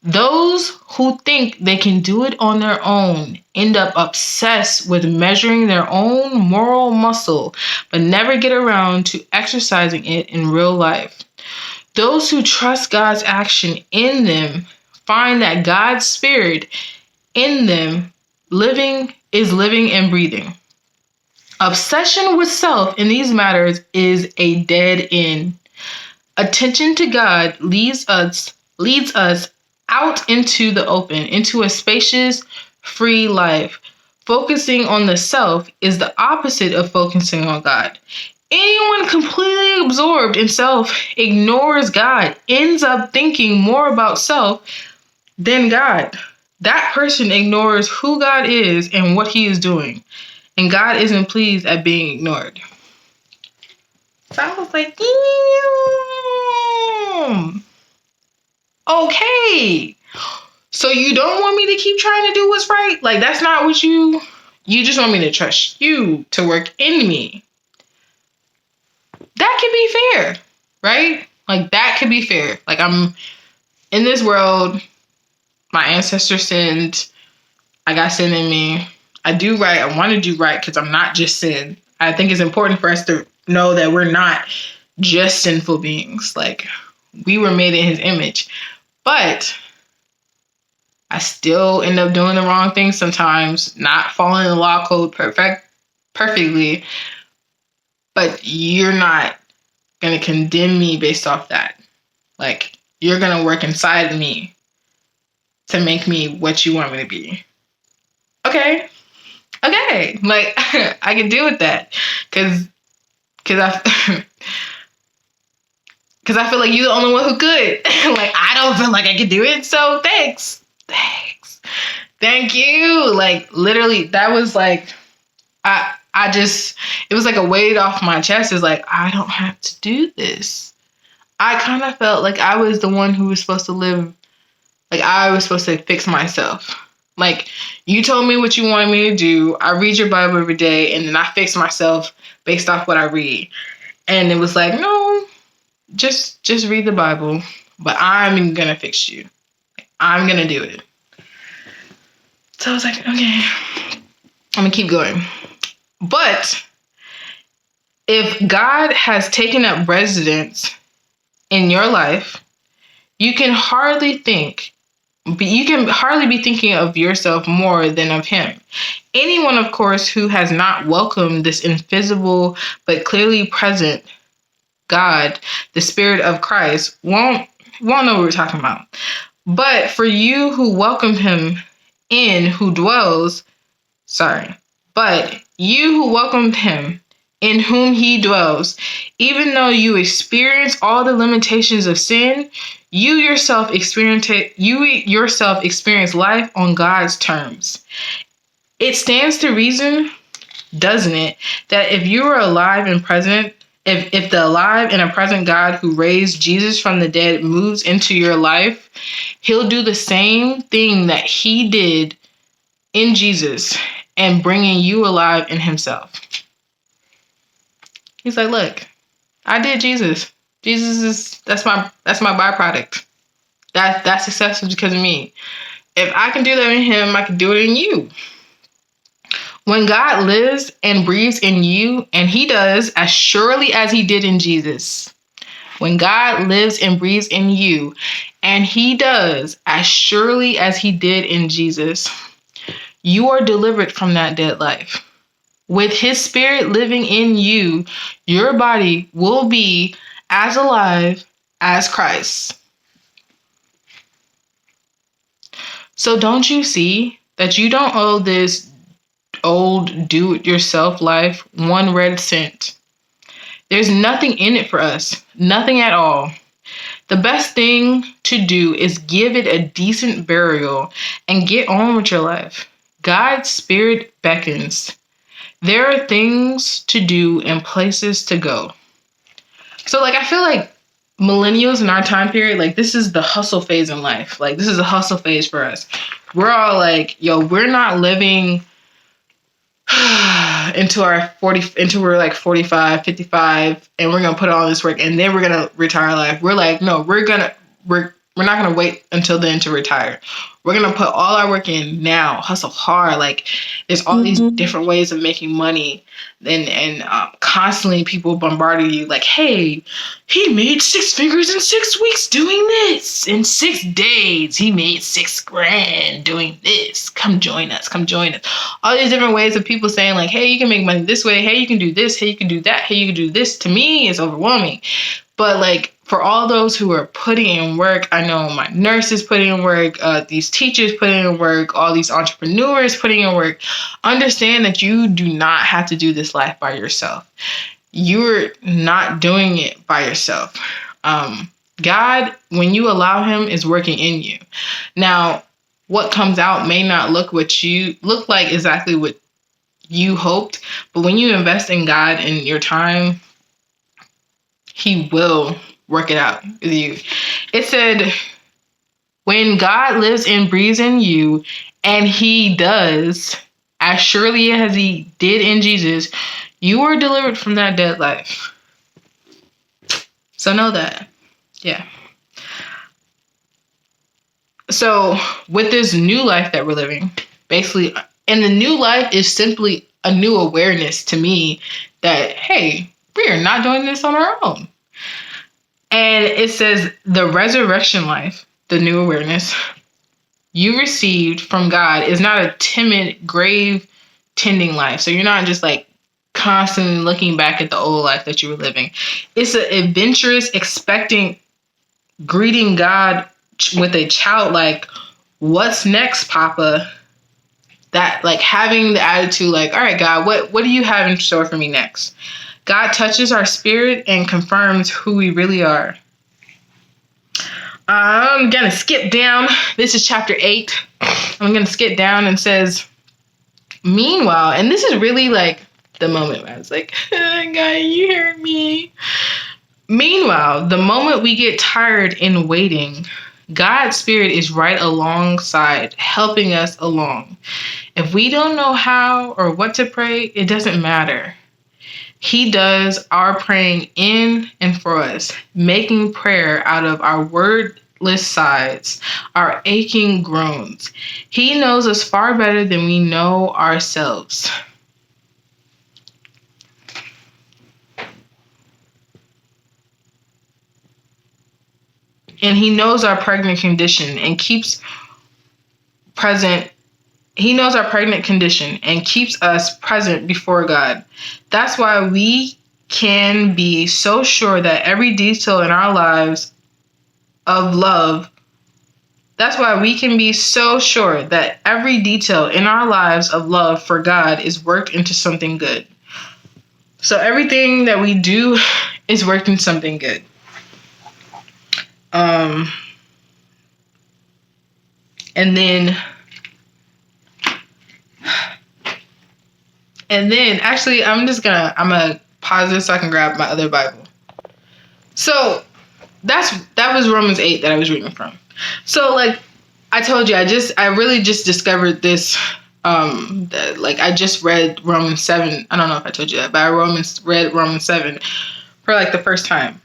Those who think they can do it on their own end up obsessed with measuring their own moral muscle, but never get around to exercising it in real life. Those who trust God's action in them find that God's spirit in them is living and breathing. Obsession with self in these matters is a dead end. Attention to God leads us out into the open, into a spacious, free life. Focusing on the self is the opposite of focusing on God. Anyone completely absorbed in self ignores God, ends up thinking more about self than God. That person ignores who God is and what he is doing. And God isn't pleased at being ignored. So I was like, damn. Okay. So you don't want me to keep trying to do what's right? Like, that's not what you just want me to trust you to work in me. That could be fair, right? Like, that could be fair. Like, I'm in this world, my ancestors sinned, I got sin in me. I do right, I want to do right because I'm not just sin. I think it's important for us to know that we're not just sinful beings. Like, we were made in his image. But I still end up doing the wrong thing sometimes, not following the law code perfectly. But you're not going to condemn me based off that. Like, you're going to work inside of me to make me what you want me to be. Okay. Like, I can deal with that. Because I feel like you're the only one who could. Like, I don't feel like I can do it. So thanks. Thank you. Like, literally, that was like, it was like a weight off my chest. It's like, I don't have to do this. I kind of felt like I was the one who was supposed to live. Like, I was supposed to fix myself. Like, you told me what you wanted me to do. I read your Bible every day, and then I fix myself based off what I read. And it was like, no, just read the Bible, but I'm going to fix you. I'm going to do it. So I was like, okay, I'm going to keep going. But if God has taken up residence in your life, you can hardly be thinking of yourself more than of him. Anyone, of course, who has not welcomed this invisible but clearly present God, the Spirit of Christ, won't know what we're talking about. But for you who welcome him in, but you who welcome him in whom he dwells, even though you experience all the limitations of sin, you yourself experience life on God's terms. It stands to reason, doesn't it, that if you are alive and present, if the alive and a present God who raised Jesus from the dead moves into your life, he'll do the same thing that he did in Jesus and bringing you alive in himself. He's like, look, I did Jesus. That's my byproduct. That success is because of me. If I can do that in him, I can do it in you. When God lives and breathes in you, and he does as surely as he did in Jesus. When God lives and breathes in you, and he does as surely as he did in Jesus, you are delivered from that dead life. With his spirit living in you, your body will be as alive as Christ. So don't you see that you don't owe this old do-it-yourself life one red cent? There's nothing in it for us. Nothing at all. The best thing to do is give it a decent burial and get on with your life. God's spirit beckons. There are things to do and places to go. So, like, I feel like millennials in our time period, like, this is the hustle phase in life. Like, this is a hustle phase for us. We're all like, yo, we're not living until we're like 45, 55, and we're going to put all this work, and then we're going to retire life. We're like, no, we're not going to wait until then to retire. We're going to put all our work in now, hustle hard. Like, there's all these different ways of making money. And constantly people bombarding you like, hey, he made 6 figures in 6 weeks doing this. In 6 days, he made $6,000 doing this. Come join us. Come join us. All these different ways of people saying like, hey, you can make money this way. Hey, you can do this. Hey, you can do that. Hey, you can do this. To me, it's overwhelming. But like, for all those who are putting in work, I know my nurses putting in work, these teachers putting in work, all these entrepreneurs putting in work, understand that you do not have to do this life by yourself. You're not doing it by yourself. God, when you allow him, is working in you. Now, what comes out may not look like exactly what you hoped, but when you invest in God and your time, he will work it out with you. It said, when God lives and breathes in you, and he does, as surely as he did in Jesus, you were delivered from that dead life. So know that. Yeah. So with this new life that we're living, basically, and the new life is simply a new awareness to me that, hey, we are not doing this on our own. And it says the resurrection life, the new awareness you received from God is not a timid, grave tending life. So you're not just like constantly looking back at the old life that you were living. It's an adventurous, expecting, greeting God with a childlike, what's next, Papa? That like having the attitude like, all right, God, what do you have in store for me next? God touches our spirit and confirms who we really are. I'm going to skip down. This is chapter 8. I'm going to skip down and says, meanwhile, and this is really like the moment where I was like, God, you heard me. Meanwhile, the moment we get tired in waiting, God's spirit is right alongside, helping us along. If we don't know how or what to pray, it doesn't matter. He does our praying in and for us, making prayer out of our wordless sighs, our aching groans. He knows us far better than we know ourselves. And he knows our pregnant condition and keeps present. He knows our pregnant condition and keeps us present before God. That's why we can be so sure that every detail in our lives of love, that's why we can be so sure that every detail in our lives of love for God is worked into something good. So everything that we do is worked into something good. And then actually I'm gonna pause this so I can grab my other Bible. So that was Romans 8 that I was reading from. So like I told you, I really just discovered this. I just read Romans 7. I don't know if I told you that, but I read Romans 7 for like the first time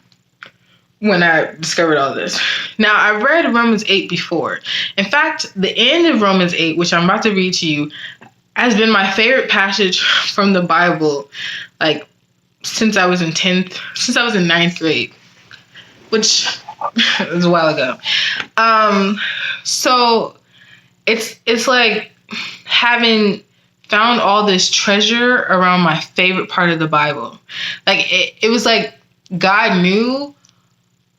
when I discovered all this. Now I read Romans 8 before. In fact, the end of Romans 8, which I'm about to read to you, has been my favorite passage from the Bible, like since I was in 9th grade, which was a while ago. So it's like having found all this treasure around my favorite part of the Bible. Like it was like God knew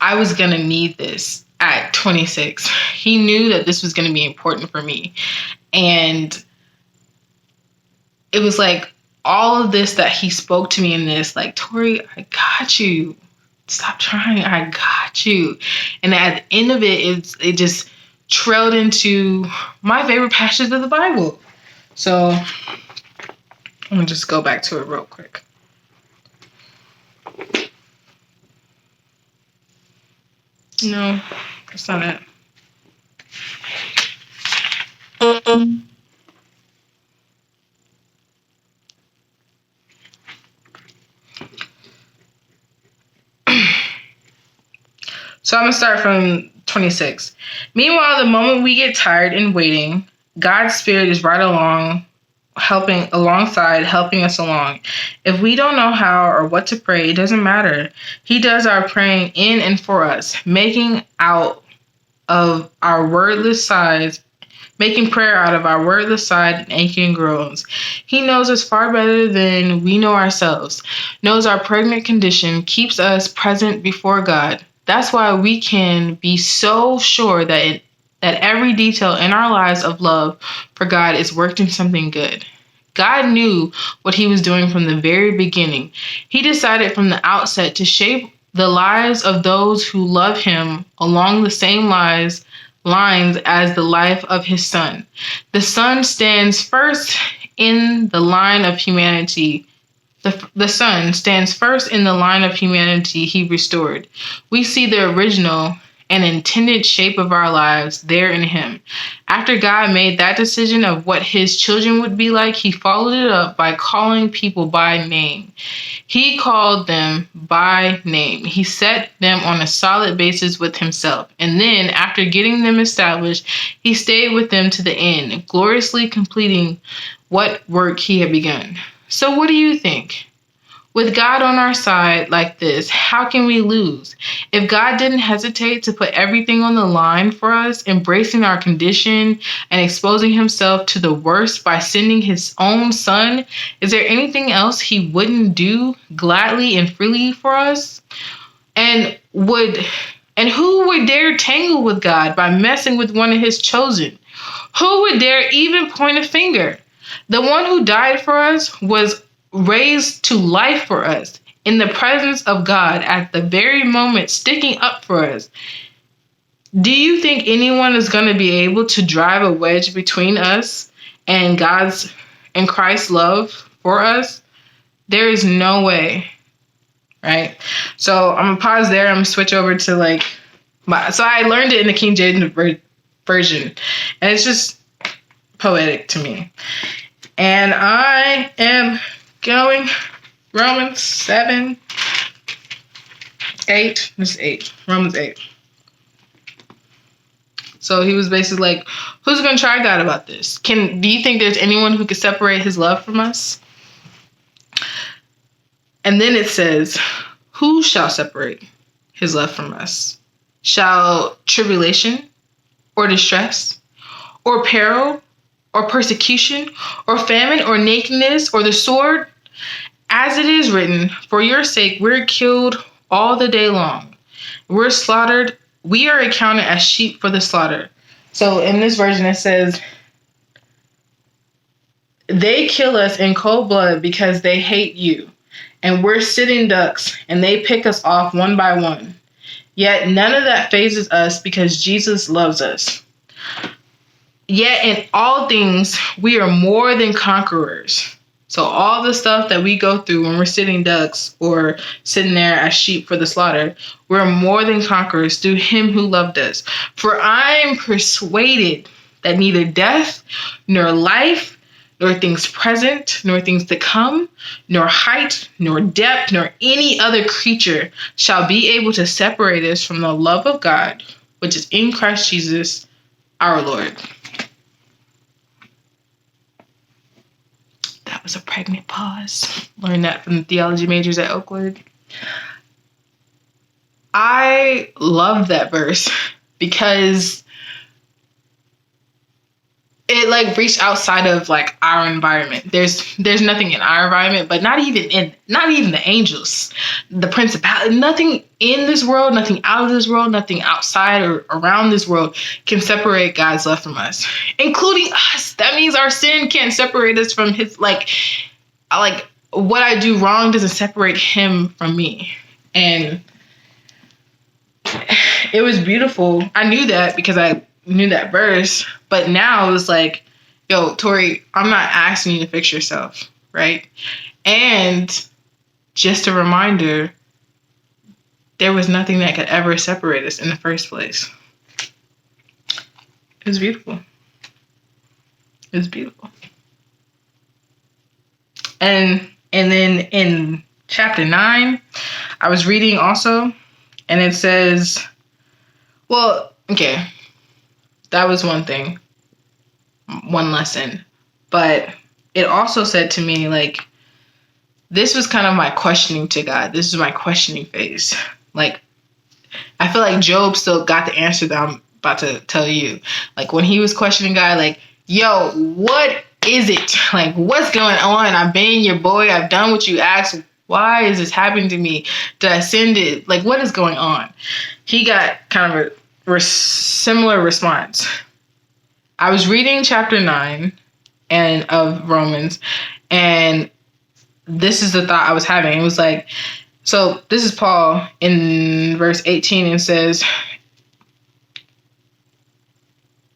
I was gonna need this at 26. He knew that this was gonna be important for me, and it was like all of this that he spoke to me in this, like, Tori, I got you. Stop trying. I got you. And at the end of it, it just trailed into my favorite passages of the Bible. So I'm going to just go back to it real quick. No, that's not it. So I'm going to start from 26. Meanwhile, the moment we get tired in waiting, God's Spirit is right along, helping us along. If we don't know how or what to pray, it doesn't matter. He does our praying in and for us, making prayer out of our wordless sighs and aching groans. He knows us far better than we know ourselves, knows our pregnant condition, keeps us present before God. That's why we can be so sure that every detail in our lives of love for God is working something good. God knew what he was doing from the very beginning. He decided from the outset to shape the lives of those who love him along the same lines as the life of his son. The son stands first in the line of humanity. The son stands first in the line of humanity he restored. We see the original and intended shape of our lives there in him. After God made that decision of what his children would be like, he followed it up by calling people by name. He called them by name. He set them on a solid basis with himself. And then, after getting them established, he stayed with them to the end, gloriously completing what work he had begun. So what do you think? With God on our side like this, how can we lose? If God didn't hesitate to put everything on the line for us, embracing our condition and exposing himself to the worst by sending his own son, is there anything else he wouldn't do gladly and freely for us? And who would dare tangle with God by messing with one of his chosen? Who would dare even point a finger? The one who died for us was raised to life for us in the presence of God at the very moment, sticking up for us. Do you think anyone is going to be able to drive a wedge between us and Christ's love for us? There is no way, right? So I'm gonna pause there. I'm gonna switch over to so I learned it in the King James version, and it's just poetic to me. And I am going Romans 7, 8. This is 8. Romans 8. So he was basically like, who's going to try God about this? Do you think there's anyone who could separate his love from us? And then it says, who shall separate his love from us? Shall tribulation or distress or peril or persecution or famine or nakedness or the sword? As it is written, for your sake we're killed all the day long. We're slaughtered. We are accounted as sheep for the slaughter. So in this version it says, they kill us in cold blood because they hate you. And we're sitting ducks and they pick us off one by one. Yet none of that phases us because Jesus loves us. Yet in all things, we are more than conquerors. So all the stuff that we go through when we're sitting ducks or sitting there as sheep for the slaughter, we're more than conquerors through him who loved us. For I am persuaded that neither death, nor life, nor things present, nor things to come, nor height, nor depth, nor any other creature shall be able to separate us from the love of God, which is in Christ Jesus, our Lord. That was a pregnant pause. Learned that from the theology majors at Oakwood. I love that verse because it reached outside of our environment. There's nothing in our environment, but not even the angels, the principality, nothing in this world, nothing out of this world, nothing outside or around this world can separate God's love from us, including us. That means our sin can't separate us from his, what I do wrong doesn't separate him from me. And it was beautiful. I knew that because I knew that verse, but now it was like, yo, Tori, I'm not asking you to fix yourself, right? And just a reminder, there was nothing that could ever separate us in the first place. It was beautiful. It was beautiful. And then in chapter 9, I was reading also, and it says, well, okay, that was one thing, one lesson. But it also said to me, like, this was kind of my questioning to God. This is my questioning phase. Like, I feel like Job still got the answer that I'm about to tell you. Like, when he was questioning God, like, yo, what is it? Like, what's going on? I've been your boy. I've done what you asked. Why is this happening to me? Did I send it? Like, what is going on? He got kind of a similar response. I was reading chapter 9 and of Romans, and this is the thought I was having. It was like, so this is Paul in verse 18 and says,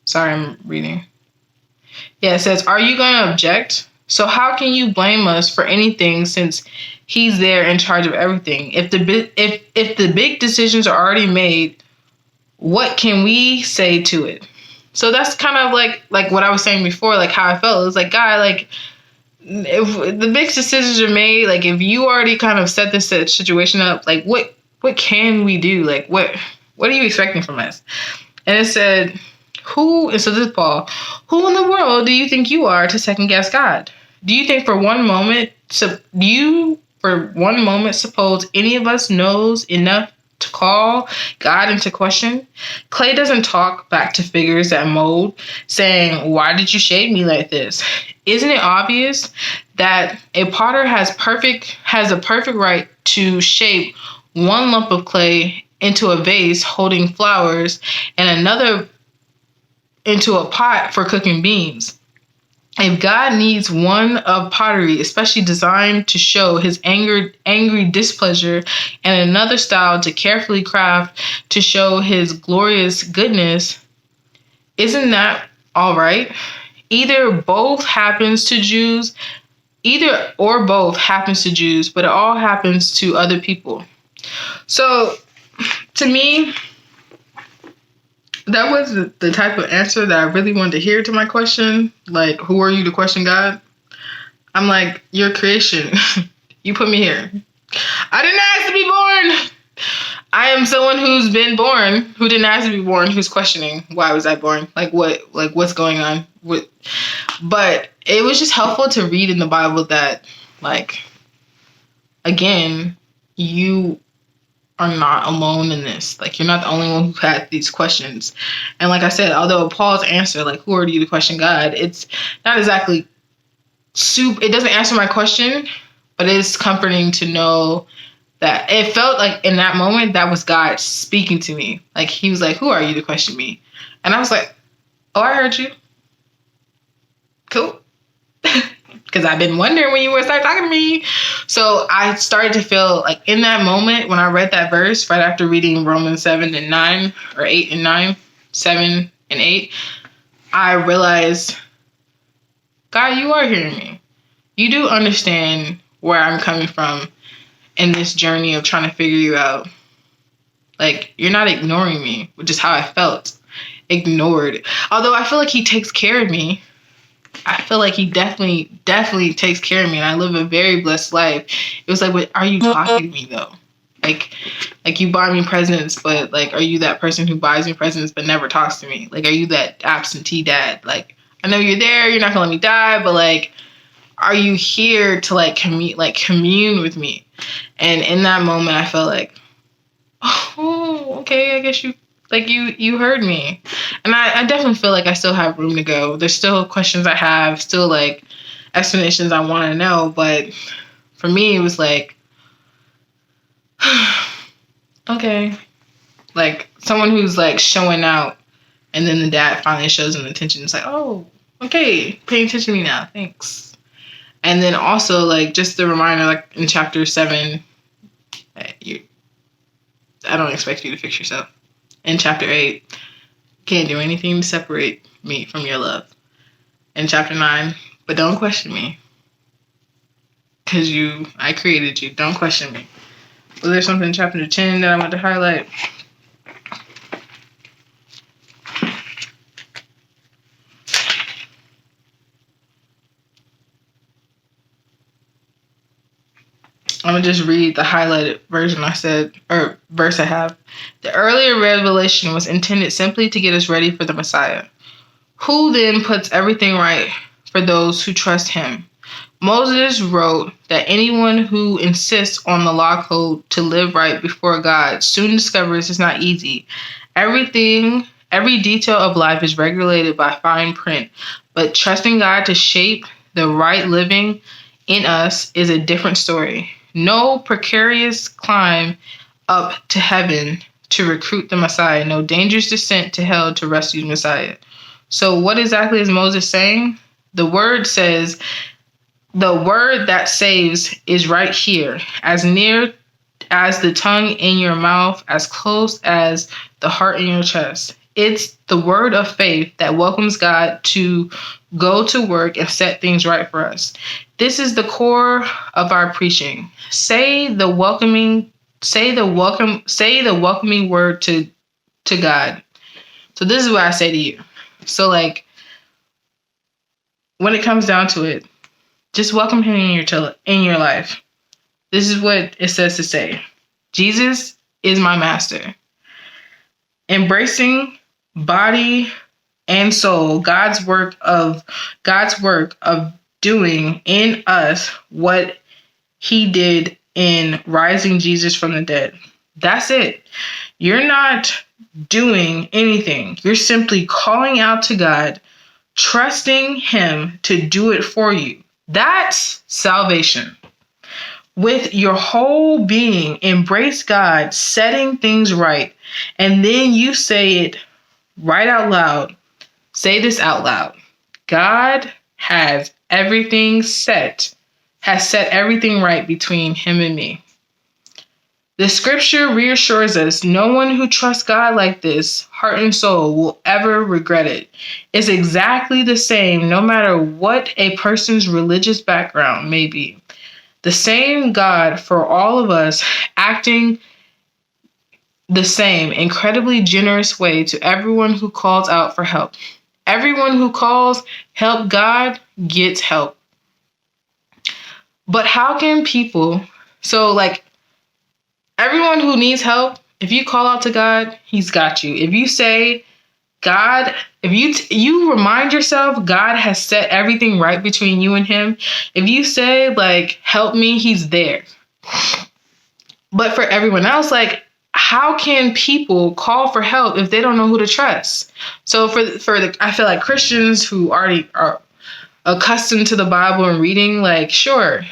sorry, I'm reading. Yeah, it says, are you going to object? So how can you blame us for anything since he's there in charge of everything? If the big decisions are already made, what can we say to it? So that's kind of like what I was saying before, like how I felt. It was like, God, like, if the big decisions are made, like if you already kind of set this situation up, like what can we do? Like what are you expecting from us? And it said, and so this is Paul, who in the world do you think you are to second guess God? Do you think for one moment suppose any of us knows enough to call God into question? Clay doesn't talk back to figures that mold, saying, why did you shape me like this? Isn't it obvious that a potter has a perfect right to shape one lump of clay into a vase holding flowers and another into a pot for cooking beans? If God needs one of pottery, especially designed to show his angry displeasure, and another style to carefully craft to show his glorious goodness, isn't that all right? Either or both happens to Jews, but it all happens to other people. So, to me, that was the type of answer that I really wanted to hear to my question. Like, who are you to question God? I'm like, your creation. You put me here. I didn't ask to be born. I am someone who's been born, who didn't ask to be born, who's questioning, why was I born? What's going on? But it was just helpful to read in the Bible that, like, again, you are not alone in this. Like, you're not the only one who had these questions. And like I said, although Paul's answer, like, who are you to question God? It's not exactly it doesn't answer my question, but it's comforting to know that it felt like in that moment, that was God speaking to me. Like, he was like, who are you to question me? And I was like, oh, I heard you. Cool. Because I've been wondering when you would start talking to me. So I started to feel like in that moment when I read that verse, right after reading Romans 7 and 9, or 8 and 9, 7 and 8, I realized, God, you are hearing me. You do understand where I'm coming from in this journey of trying to figure you out. Like, you're not ignoring me, which is how I felt. Ignored. Although I feel like he takes care of me. I feel like he definitely takes care of me, and I live a very blessed life. It was like, what are you talking to me though? Like you buy me presents, but like, are you that person who buys me presents but never talks to me? Like, are you that absentee dad? Like, I know you're there, you're not gonna let me die, but like, are you here to like commune with me? And in that moment, I felt like, oh, okay, I guess you heard me. And I definitely feel like I still have room to go. There's still questions I have, still like explanations I want to know. But for me, it was like, okay. Like someone who's like showing out, and then the dad finally shows him attention. It's like, oh, okay, paying attention to me now. Thanks. And then also like just the reminder, like in chapter 7, I don't expect you to fix yourself. In chapter 8, can't do anything to separate me from your love. In chapter 9, but don't question me. Because I created you. Don't question me. Was there something in chapter 10 that I want to highlight? I'm going to just read the highlighted version I said, or verse I have. The earlier revelation was intended simply to get us ready for the Messiah, who then puts everything right for those who trust him. Moses wrote that anyone who insists on the law code to live right before God soon discovers it's not easy. Every detail of life is regulated by fine print, but trusting God to shape the right living in us is a different story. No precarious climb up to heaven to recruit the Messiah. No dangerous descent to hell to rescue the Messiah. So what exactly is Moses saying? The word says, the word that saves is right here, as near as the tongue in your mouth, as close as the heart in your chest. It's the word of faith that welcomes God to go to work and set things right for us. This is the core of our preaching. Say the welcoming word to God. So this is what I say to you. So like, when it comes down to it, just welcome him in your life. This is what it says to say. Jesus is my master. Embracing body and soul, God's work of doing in us what he did in rising Jesus from the dead. That's it. You're not doing anything. You're simply calling out to God, trusting him to do it for you. That's salvation. With your whole being, embrace God setting things right, and then you say it right out loud. Say this out loud. God has set everything right between him and me. The scripture reassures us no one who trusts God like this, heart and soul, will ever regret it. It's exactly the same no matter what a person's religious background may be. The same God for all of us, acting the same incredibly generous way to everyone who calls out for help. Everyone who calls help God gets help. But how can people, everyone who needs help, if you call out to God, he's got you. If you say, God, if you remind yourself, God has set everything right between you and him. If you say, help me, he's there. But for everyone else, how can people call for help if they don't know who to trust? So I feel like Christians who already are accustomed to the Bible and reading, sure,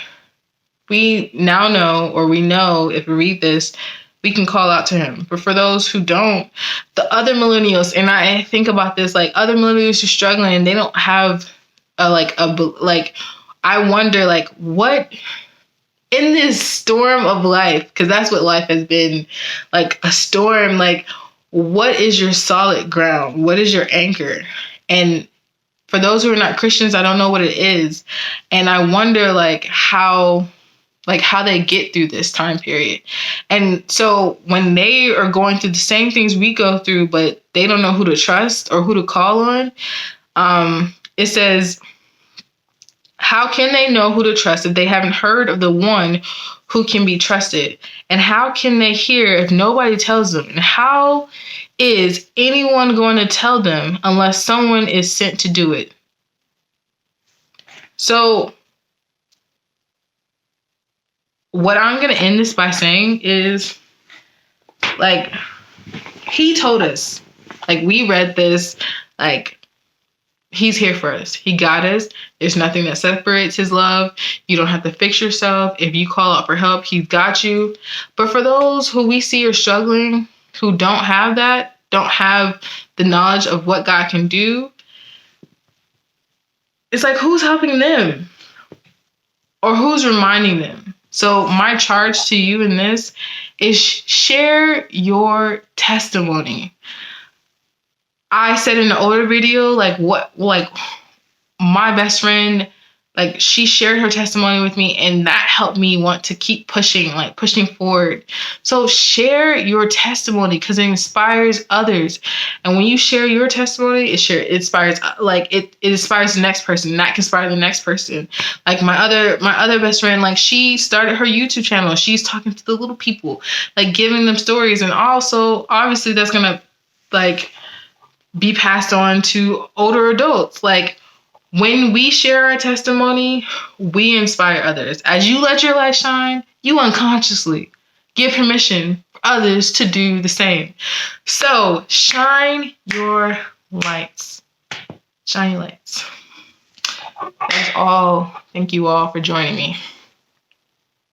we now know, or we know if we read this, we can call out to him. But for those who don't, the other millennials, and I think about this, other millennials who are struggling and they don't have I wonder, what in this storm of life, because that's what life has been, a storm, what is your solid ground? What is your anchor? And for those who are not Christians, I don't know what it is. And I wonder, how they get through this time period. And so when they are going through the same things we go through, but they don't know who to trust or who to call on, it says, how can they know who to trust if they haven't heard of the one who can be trusted? And how can they hear if nobody tells them? And how is anyone going to tell them unless someone is sent to do it? So what I'm going to end this by saying is, he told us, we read this, he's here for us. He got us. There's nothing that separates his love. You don't have to fix yourself. If you call out for help, he's got you. But for those who we see are struggling, who don't have that, don't have the knowledge of what God can do, it's who's helping them? Or who's reminding them? So my charge to you in this is share your testimony. I said in the older video, my best friend Like, she shared her testimony with me, and that helped me want to keep pushing forward. So share your testimony because it inspires others. And when you share your testimony, it inspires, it inspires the next person, and that can inspire the next person. Like, my other best friend, like, she started her YouTube channel. She's talking to the little people, like, giving them stories. And also, obviously, that's going to, like, be passed on to older adults. Like, when we share our testimony, we inspire others. As you let your light shine, you unconsciously give permission for others to do the same. So shine your lights. Shine your lights. That's all. Thank you all for joining me.